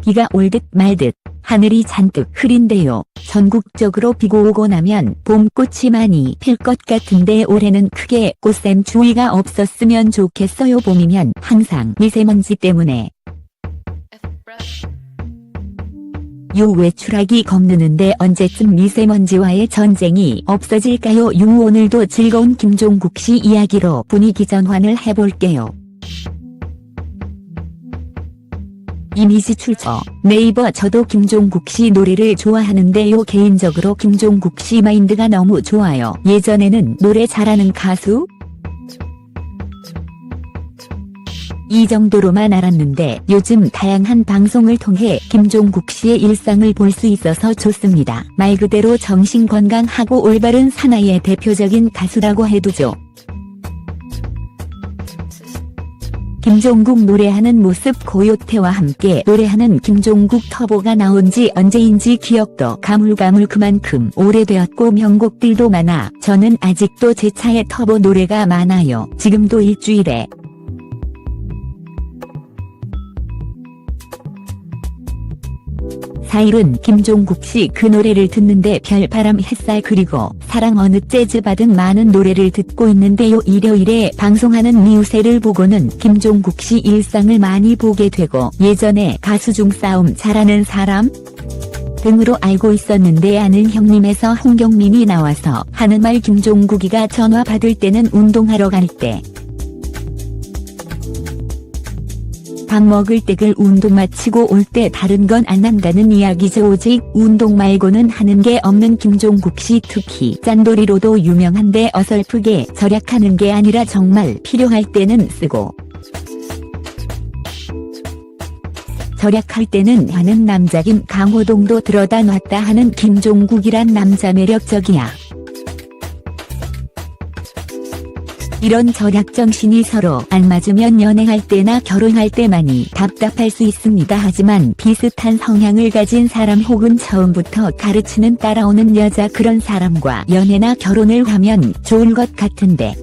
비가 올 듯 말 듯 하늘이 잔뜩 흐린데요. 전국적으로 비가 오고 나면 봄꽃이 많이 필 것 같은데 올해는 크게 꽃샘 추위가 없었으면 좋겠어요. 봄이면 항상 미세먼지 때문에 외출하기 겁드는데 언제쯤 미세먼지와의 전쟁이 없어질까요? 오늘도 즐거운 김종국 씨 이야기로 분위기 전환을 해볼게요. 이미지 출처 네이버. 저도 김종국 씨 노래를 좋아하는데요. 개인적으로 김종국 씨 마인드가 너무 좋아요. 예전에는 노래 잘하는 가수? 이 정도로만 알았는데 요즘 다양한 방송을 통해 김종국 씨의 일상을 볼 수 있어서 좋습니다. 말 그대로 정신건강하고 올바른 사나이의 대표적인 가수라고 해두죠. 김종국 노래하는 모습. 고요태와 함께 노래하는 김종국 터보가 나온지 언제인지 기억도 가물가물. 그만큼 오래되었고 명곡들도 많아 저는 아직도 제 차에 터보 노래가 많아요. 지금도 일주일에 4일은 김종국 씨 그 노래를 듣는데 별바람 햇살 그리고 사랑 어느 재즈 받은 많은 노래를 듣고 있는데요. 일요일에 방송하는 미우새를 보고는 김종국 씨 일상을 많이 보게 되고 예전에 가수 중 싸움 잘하는 사람 등으로 알고 있었는데 아는 형님에서 홍경민이 나와서 하는 말 김종국이가 전화 받을 때는 운동하러 갈 때 밥 먹을 때 운동 마치고 올 때 다른 건 안 한다는 이야기죠. 오직 운동 말고는 하는 게 없는 김종국 씨. 특히 짠돌이로도 유명한데 어설프게 절약하는 게 아니라 정말 필요할 때는 쓰고 절약할 때는 하는 남자. 강호동도 들어다 놨다 하는 김종국이란 남자 매력적이야. 이런 절약 정신이 서로 안 맞으면 연애할 때나 결혼할 때 많이 답답할 수 있습니다. 하지만 비슷한 성향을 가진 사람 혹은 처음부터 가르치는 따라오는 여자 그런 사람과 연애나 결혼을 하면 좋을 것 같은데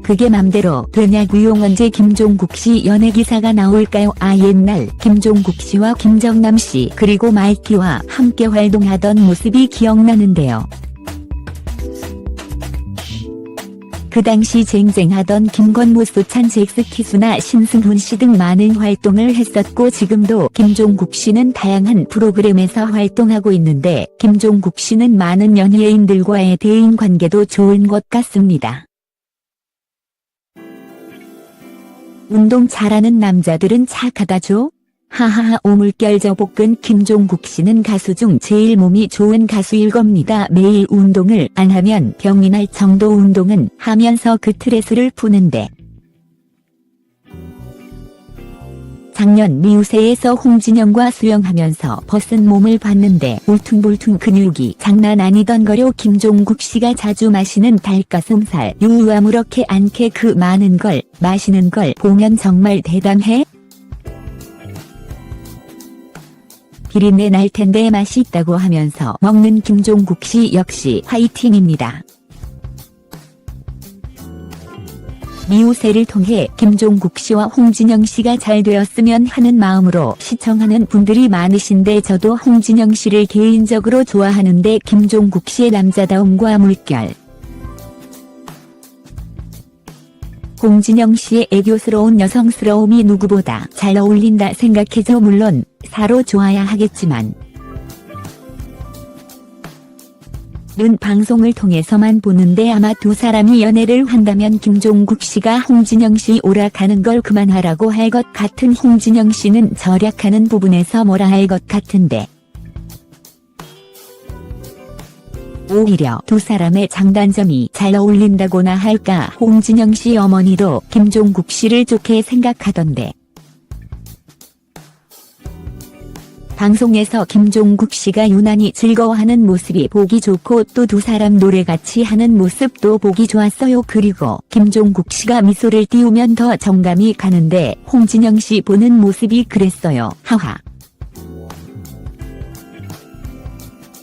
그게 맘대로 되냐고요. 언제 김종국 씨 연애 기사가 나올까요? 옛날 김종국 씨와 김정남 씨 그리고 마이키와 함께 활동하던 모습이 기억나는데요. 그 당시 쟁쟁하던 김건모, 소찬, 잭스키스나 신승훈 씨 등 많은 활동을 했었고 지금도 김종국 씨는 다양한 프로그램에서 활동하고 있는데 김종국 씨는 많은 연예인들과의 대인관계도 좋은 것 같습니다. 운동 잘하는 남자들은 착하다죠? 하하하. 오물결 저복근. 김종국 씨는 가수 중 제일 몸이 좋은 가수일 겁니다. 매일 운동을 안 하면 병이 날 정도 운동은 하면서 그 스트레스를 푸는데 작년 미우새에서 홍진영과 수영하면서 벗은 몸을 봤는데 울퉁불퉁 근육이 장난 아니던 거요. 김종국 씨가 자주 마시는 닭가슴살 아무렇게 않게 그 많은 걸 마시는 걸 보면 정말 대단해. 비린내 날 텐데 맛있다고 하면서 먹는 김종국 씨 역시 화이팅입니다. 미우새를 통해 김종국 씨와 홍진영 씨가 잘 되었으면 하는 마음으로 시청하는 분들이 많으신데 저도 홍진영 씨를 개인적으로 좋아하는데 김종국 씨의 남자다움과 물결, 홍진영 씨의 애교스러운 여성스러움이 누구보다 잘 어울린다 생각해서 물론 사로 좋아야 하겠지만 는 방송을 통해서만 보는데 아마 두 사람이 연애를 한다면 김종국 씨가 홍진영 씨 오락하는 걸 그만하라고 할 것 같은 홍진영 씨는 절약하는 부분에서 뭐라 할 것 같은데 오히려 두 사람의 장단점이 잘 어울린다고나 할까. 홍진영 씨 어머니도 김종국 씨를 좋게 생각하던데 방송에서 김종국 씨가 유난히 즐거워하는 모습이 보기 좋고 또 두 사람 노래 같이 하는 모습도 보기 좋았어요. 그리고 김종국 씨가 미소를 띄우면 더 정감이 가는데 홍진영 씨 보는 모습이 그랬어요. 하하.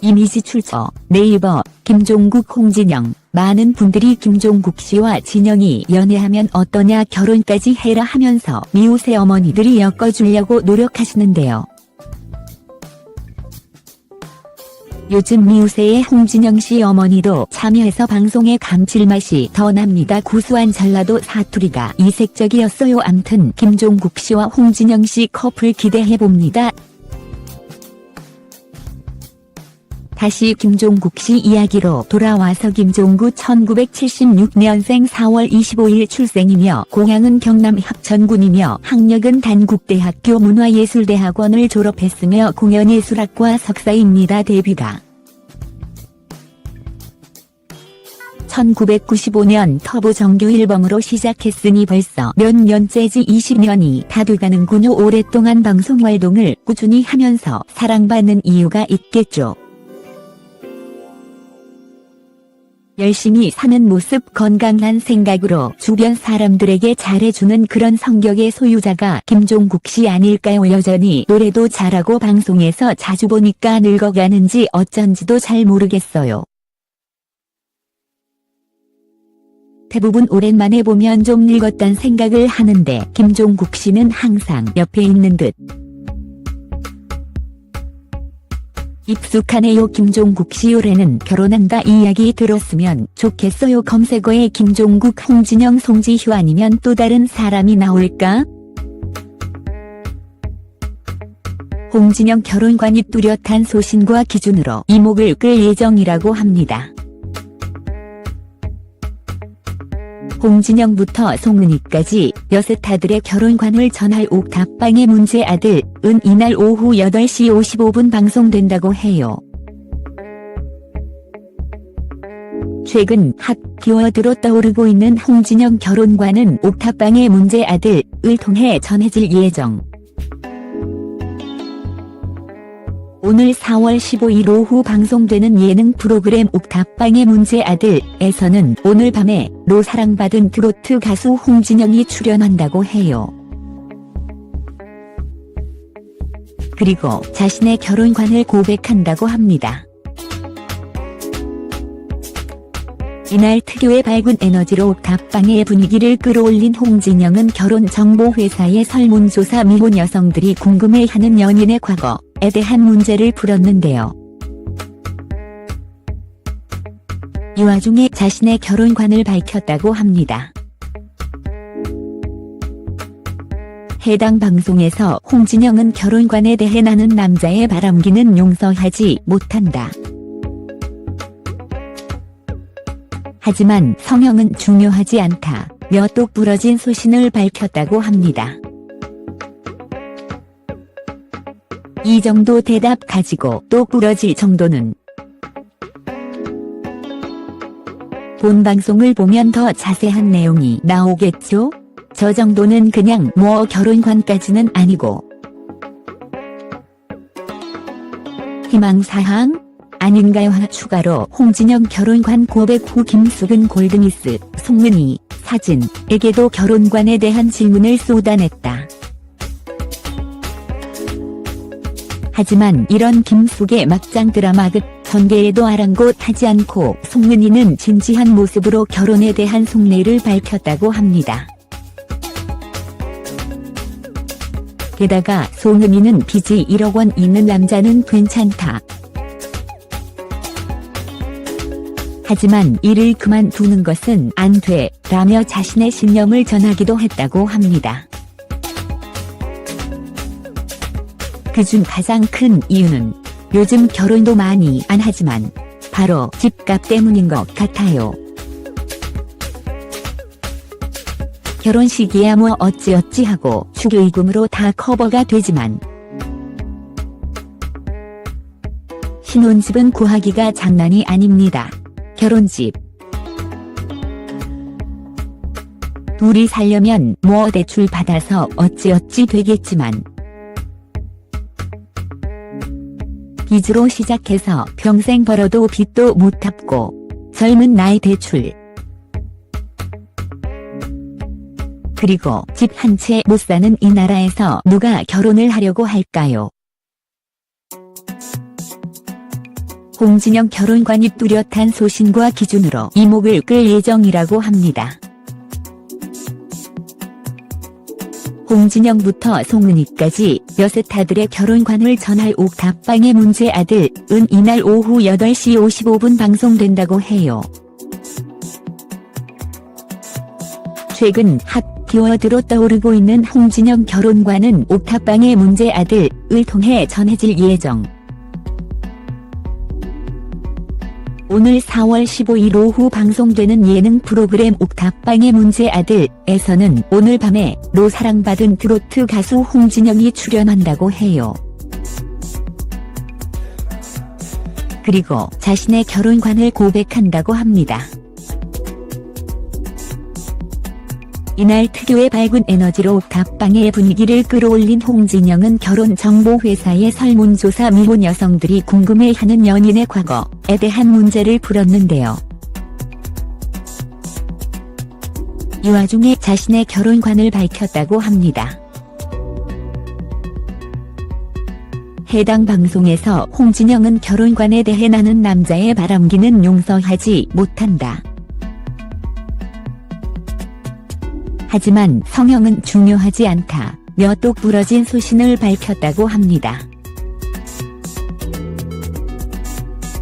이미지 출처 네이버. 김종국 홍진영 많은 분들이 김종국 씨와 진영이 연애하면 어떠냐 결혼까지 해라 하면서 미우새 어머니들이 엮어주려고 노력하시는데요. 요즘 미우새의 홍진영 씨 어머니도 참여해서 방송에 감칠맛이 더 납니다. 구수한 전라도 사투리가 이색적이었어요. 암튼 김종국 씨와 홍진영 씨 커플 기대해봅니다. 다시 김종국 씨 이야기로 돌아와서 김종구 1976년생 4월 25일 출생이며 고향은 경남 합천군이며 학력은 단국대학교 문화예술대학원을 졸업했으며 공연예술학과 석사입니다. 데뷔가 1995년 터보 정규 앨범으로 시작했으니 벌써 몇 년째지 20년이 다 돼가는군요. 오랫동안 방송 활동을 꾸준히 하면서 사랑받는 이유가 있겠죠. 열심히 사는 모습, 건강한 생각으로 주변 사람들에게 잘해주는 그런 성격의 소유자가 김종국 씨 아닐까요? 여전히 노래도 잘하고 방송에서 자주 보니까 늙어가는지 어쩐지도 잘 모르겠어요. 대부분 오랜만에 보면 좀 늙었단 생각을 하는데 김종국 씨는 항상 옆에 있는 듯. 익숙하네요. 김종국 씨 올해는 결혼한다 이야기 들었으면 좋겠어요. 검색어에 김종국, 홍진영, 송지효 아니면 또 다른 사람이 나올까? 홍진영 결혼관이 뚜렷한 소신과 기준으로 이목을 끌 예정이라고 합니다. 홍진영부터 송은이까지 여스타들의 결혼관을 전할 옥탑방의 문제 아들은 이날 오후 8시 55분 방송된다고 해요. 최근 핫 키워드로 떠오르고 있는 홍진영 결혼관은 옥탑방의 문제 아들을 통해 전해질 예정. 오늘 4월 15일 오후 방송되는 예능 프로그램 옥탑방의 문제 아들에서는 오늘 밤에 로 사랑받은 트로트 가수 홍진영이 출연한다고 해요. 그리고 자신의 결혼관을 고백한다고 합니다. 이날 특유의 밝은 에너지로 옥탑방의 분위기를 끌어올린 홍진영은 결혼정보회사의 설문조사 미혼 여성들이 궁금해하는 연인의 과거에 대한 문제를 풀었는데요. 이 와중에 자신의 결혼관을 밝혔다고 합니다. 해당 방송에서 홍진영은 결혼관에 대해 나는 남자의 바람기는 용서하지 못한다. 하지만 성형은 중요하지 않다며 똑 부러진 소신을 밝혔다고 합니다. 이 정도 대답 가지고 똑 부러질 정도는 본 방송을 보면 더 자세한 내용이 나오겠죠? 저 정도는 그냥 뭐 결혼관까지는 아니고 희망사항? 아닌가요? 추가로 홍진영 결혼관 고백 후 김숙은 골드미스 송은이 사진에게도 결혼관에 대한 질문을 쏟아냈다. 하지만 이런 김숙의 막장 드라마 끝 전개에도 아랑곳하지 않고 송은이는 진지한 모습으로 결혼에 대한 속내를 밝혔다고 합니다. 게다가 송은이는 빚이 1억 원 있는 남자는 괜찮다. 하지만 일을 그만두는 것은 안 돼, 라며 자신의 신념을 전하기도 했다고 합니다. 그중 가장 큰 이유는 요즘 결혼도 많이 안 하지만 바로 집값 때문인 것 같아요. 결혼식이야 뭐 어찌어찌 하고 축의금으로 다 커버가 되지만 신혼집은 구하기가 장난이 아닙니다. 결혼집 둘이 살려면 뭐 대출 받아서 어찌어찌 되겠지만 빚으로 시작해서 평생 벌어도 빚도 못 갚고 젊은 나이 대출 그리고 집 한 채 못 사는 이 나라에서 누가 결혼을 하려고 할까요? 홍진영 결혼관이 뚜렷한 소신과 기준으로 이목을 끌 예정이라고 합니다. 홍진영부터 송은이까지 여스타들의 결혼관을 전할 옥탑방의 문제 아들은 이날 오후 8시 55분 방송된다고 해요. 최근 핫 키워드로 떠오르고 있는 홍진영 결혼관은 옥탑방의 문제 아들을 통해 전해질 예정. 오늘 4월 15일 오후 방송되는 예능 프로그램 옥탑방의 문제 아들에서는 오늘 밤에 로 사랑받은 트로트 가수 홍진영이 출연한다고 해요. 그리고 자신의 결혼관을 고백한다고 합니다. 이날 특유의 밝은 에너지로 옥탑방의 분위기를 끌어올린 홍진영은 결혼정보회사의 설문조사 미혼 여성들이 궁금해하는 연인의 과거에 대한 문제를 풀었는데요. 이 와중에 자신의 결혼관을 밝혔다고 합니다. 해당 방송에서 홍진영은 결혼관에 대해 나는 남자의 바람기는 용서하지 못한다. 하지만 성형은 중요하지 않다며 똑부러진 소신을 밝혔다고 합니다.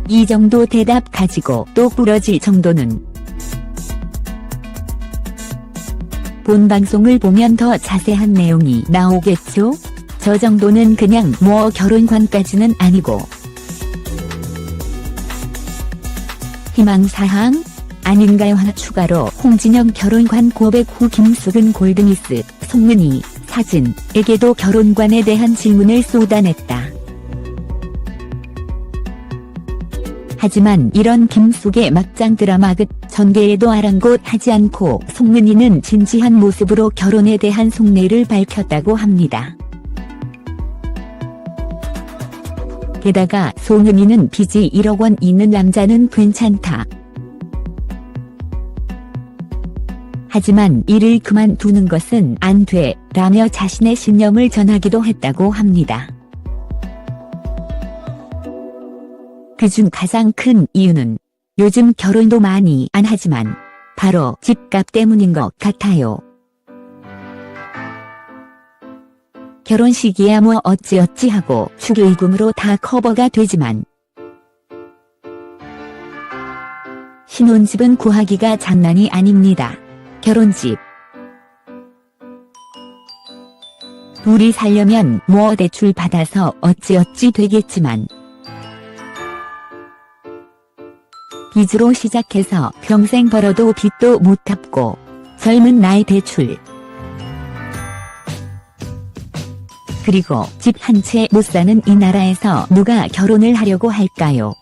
이 정도 대답 가지고 똑부러질 정도는 본 방송을 보면 더 자세한 내용이 나오겠죠? 저 정도는 그냥 뭐 결혼관까지는 아니고 희망사항? 아닌가요? 추가로 홍진영 결혼관 고백 후 김숙은 골드미스, 송은이, 사진에게도 결혼관에 대한 질문을 쏟아냈다. 하지만 이런 김숙의 막장 드라마 끝 전개에도 아랑곳하지 않고 송은이는 진지한 모습으로 결혼에 대한 속내를 밝혔다고 합니다. 게다가 송은이는 빚이 1억 원 있는 남자는 괜찮다. 하지만 일을 그만두는 것은 안 돼, 라며 자신의 신념을 전하기도 했다고 합니다. 그중 가장 큰 이유는 요즘 결혼도 많이 안 하지만 바로 집값 때문인 것 같아요. 결혼식이야 뭐 어찌어찌 하고 축의금으로 다 커버가 되지만 신혼집은 구하기가 장난이 아닙니다. 결혼집 둘이 살려면 뭐 대출 받아서 어찌어찌 되겠지만 빚으로 시작해서 평생 벌어도 빚도 못 갚고 젊은 나이 대출 그리고 집 한 채 못 사는 이 나라에서 누가 결혼을 하려고 할까요?